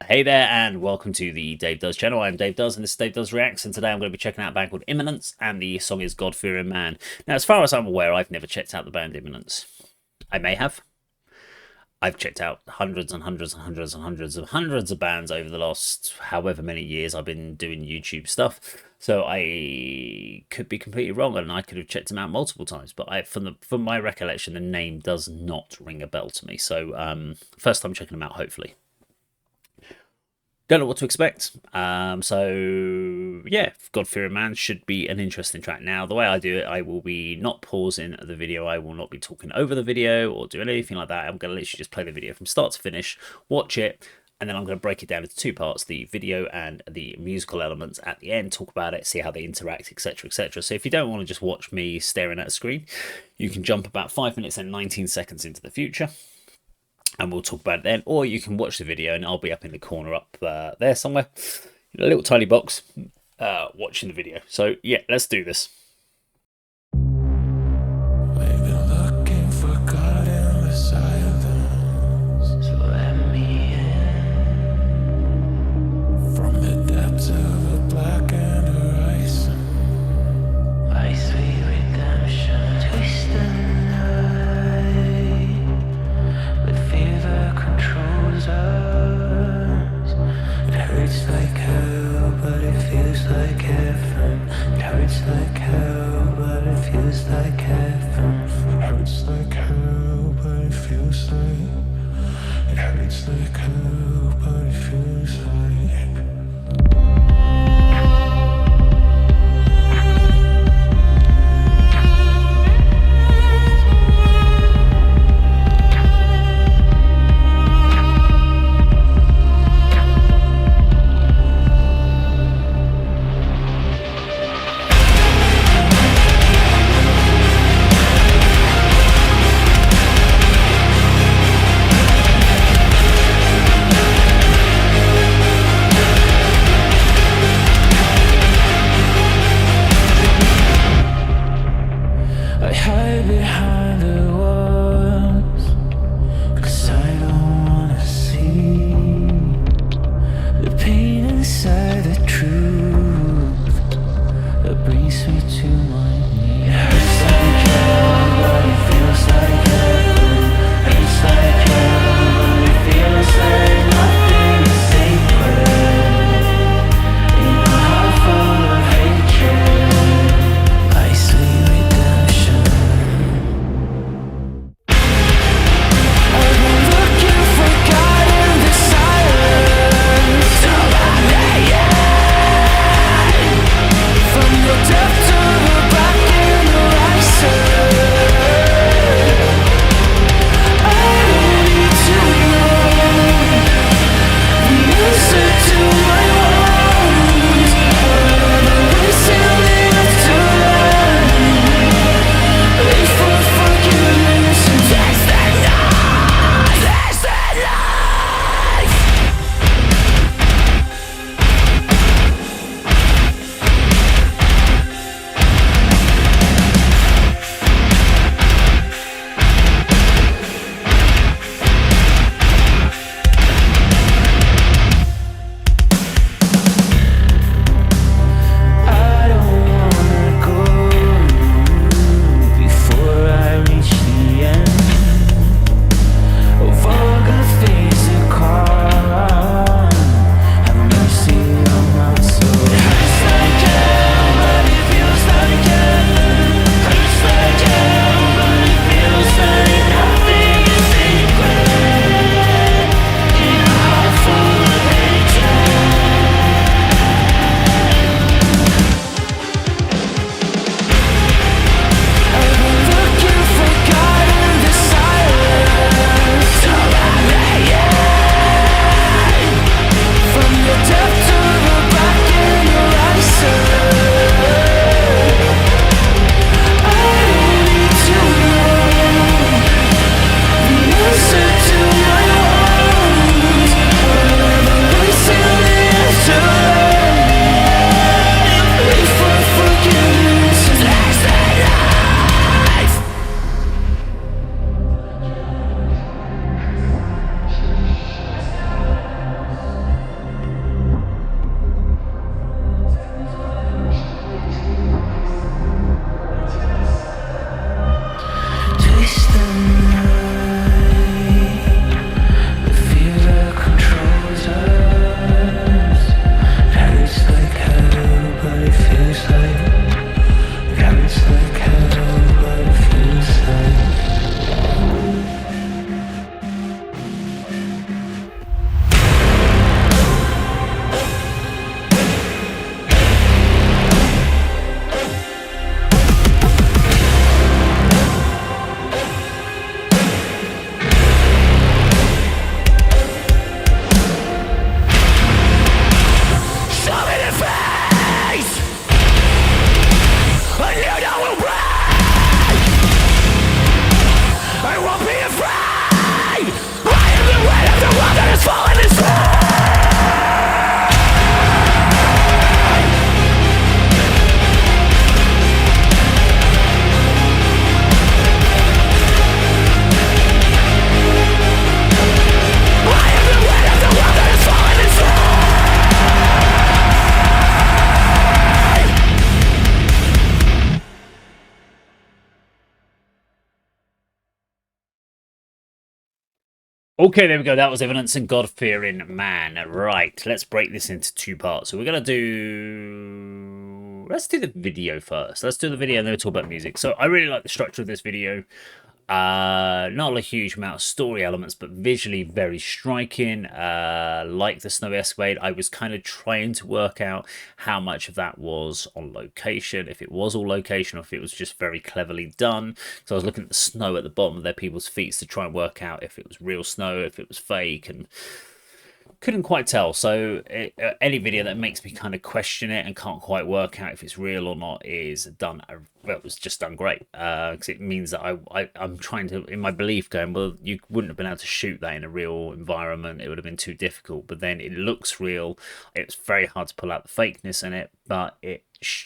Hey there, and welcome to the Dave Does channel. I'm Dave Does, and this is Dave Does Reacts, and today I'm going to be checking out a band called Imminence, and the song is God-Fearing Man. Now, as far as I'm aware, I've never checked out the band Imminence. I may have. I've checked out hundreds and hundreds and hundreds and hundreds of bands over the last however many years I've been doing YouTube stuff. So I could be completely wrong, and I could have checked them out multiple times. But from my recollection, the name does not ring a bell to me. So first time checking them out, hopefully. Don't know what to expect. So yeah, God-Fearing Man should be an interesting track. Now, the way I do it, I will be not pausing the video. I will not be talking over the video or doing anything like that. I'm going to literally just play the video from start to finish, watch it, and then I'm going to break it down into two parts, the video and the musical elements at the end, talk about it, see how they interact, etc, etc. So if you don't want to just watch me staring at a screen, you can jump about 5 minutes and 19 seconds into the future, and we'll talk about it then. Or you can watch the video and I'll be up in the corner up there somewhere in a little tiny box watching the video. So yeah, let's do this. Okay, there we go. That was Evidence and God-fearing man. Right, let's break this into two parts. So we're gonna do. Let's do the video first. Let's do the video and then we'll talk about music. So I really like the structure of this video. Not a huge amount of story elements, but visually very striking. Like the snowy escapade, I was kind of trying to work out how much of that was on location, if it was all location, or if it was just very cleverly done. So I was looking at the snow at the bottom of their people's feet to try and work out if it was real snow, if it was fake, and couldn't quite tell. So any video that makes me kind of question it and can't quite work out if it's real or not is done. Well, it was just done great because it means that I'm trying to, in my belief, going, well, you wouldn't have been able to shoot that in a real environment. It would have been too difficult. But then it looks real. It's very hard to pull out the fakeness in it, but it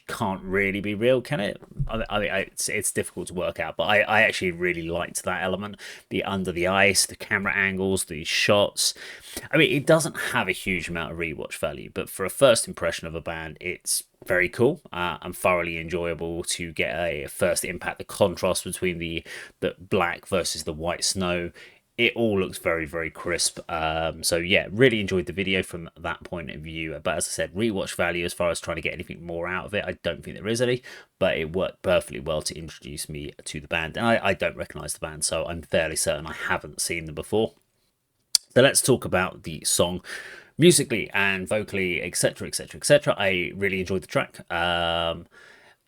can't really be real, can it? It's difficult to work out, but I actually really liked that element, the under the ice, the camera angles, the shots. I mean, it doesn't have a huge amount of rewatch value, but for a first impression of a band, it's very cool and thoroughly enjoyable to get a first impact. The contrast between the black versus the white snow, it all looks very, very crisp. So yeah, really enjoyed the video from that point of view. But as I said, rewatch value as far as trying to get anything more out of it, I don't think there is any. But it worked perfectly well to introduce me to the band, and I don't recognise the band, so I'm fairly certain I haven't seen them before. So let's talk about the song musically and vocally, etc., etc., etc. I really enjoyed the track. I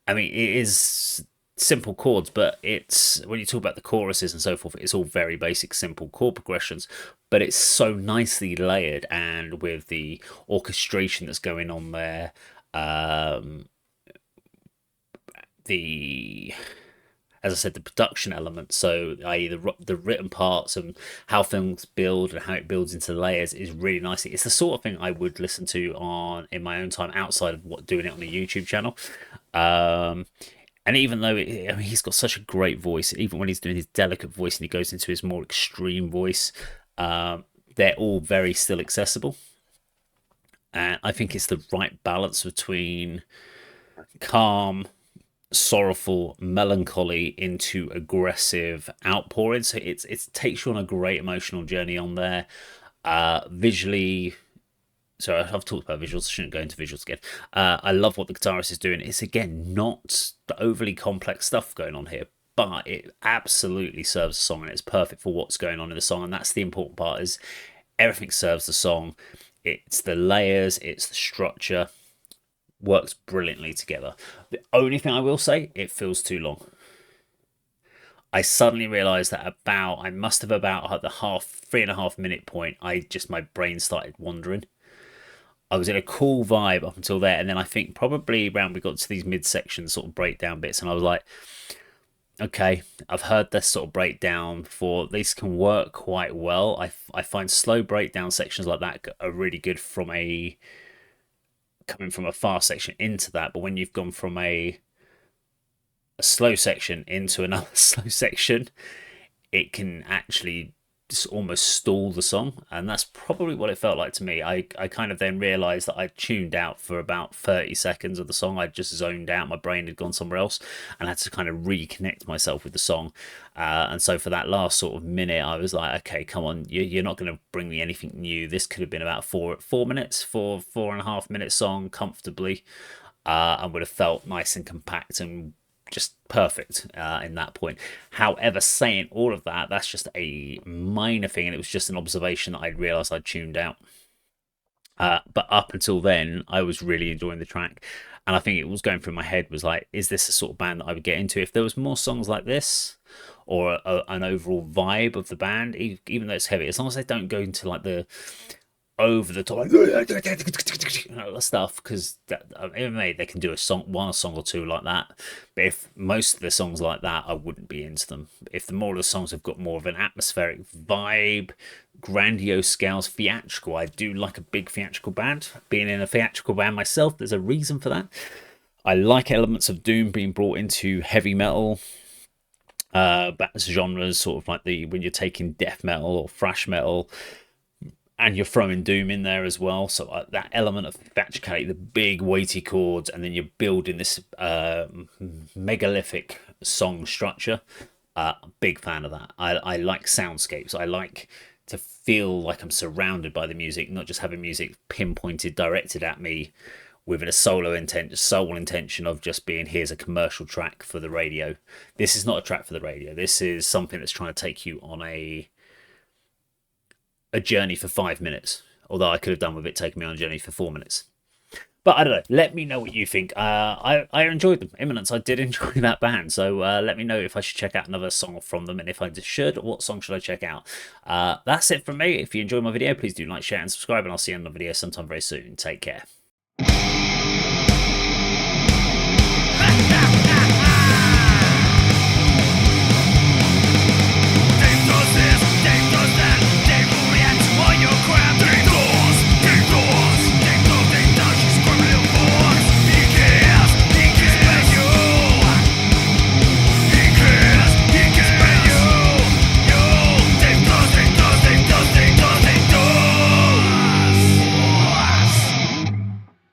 mean, it is simple chords, but it's when you talk about the choruses and so forth, it's all very basic, simple chord progressions. But it's so nicely layered, and with the orchestration that's going on there, the as I said, the production element. So, i.e., the written parts and how things build and how it builds into layers is really nice. It's the sort of thing I would listen to on in my own time outside of doing it on a YouTube channel. Um, and even though I mean, he's got such a great voice, even when he's doing his delicate voice and he goes into his more extreme voice, they're all very still accessible. And I think it's the right balance between calm, sorrowful melancholy into aggressive outpouring. So it takes you on a great emotional journey on there. Visually, so I've talked about visuals. I shouldn't go into visuals again. I love what the guitarist is doing. It's again not the overly complex stuff going on here, but it absolutely serves the song, and it's perfect for what's going on in the song. And that's the important part: is everything serves the song. It's the layers, it's the structure, works brilliantly together. The only thing I will say, it feels too long. I suddenly realised that I must have about at the 3.5 minute point, my brain started wandering. I was in a cool vibe up until there, and then I think probably around we got to these midsection sort of breakdown bits, and I was like, okay, I've heard this sort of breakdown before. These can work quite well. I find slow breakdown sections like that are really good from a coming from a fast section into that, but when you've gone from a slow section into another slow section, it can actually just almost stall the song, and that's probably what it felt like to me. I kind of then realized that I tuned out for about 30 seconds of the song. I just zoned out, my brain had gone somewhere else, and I had to kind of reconnect myself with the song. And so for that last sort of minute, I was like, okay, come on, you're not going to bring me anything new. This could have been about 4 minutes, 4.5 minute song comfortably, and would have felt nice and compact and just perfect in that point. However, saying all of that, that's just a minor thing, and it was just an observation that I'd realised I'd tuned out. But up until then, I was really enjoying the track, and I think it was going through my head was like, is this the sort of band that I would get into if there was more songs like this, or an overall vibe of the band, even though it's heavy, as long as they don't go into like the over the top stuff, because they can do a song or two like that, but if most of the songs like that, I wouldn't be into them. If the more of the songs have got more of an atmospheric vibe, grandiose scales, theatrical, I do like a big theatrical band. Being in a theatrical band myself, there's a reason for that. I like elements of doom being brought into heavy metal genres, sort of like when you're taking death metal or thrash metal and you're throwing doom in there as well. So that element of theatricality, the big weighty chords, and then you're building this megalithic song structure. Big fan of that. I like soundscapes. I like to feel like I'm surrounded by the music, not just having music pinpointed, directed at me with a sole intention of just being, here's a commercial track for the radio. This is not a track for the radio. This is something that's trying to take you on a journey for 5 minutes. Although I could have done with it taking me on a journey for 4 minutes. But I don't know. Let me know what you think. I enjoyed them. Imminence, I did enjoy that band. So let me know if I should check out another song from them. And if I should, what song should I check out? That's it from me. If you enjoyed my video, please do like, share, and subscribe. And I'll see you in another video sometime very soon. Take care.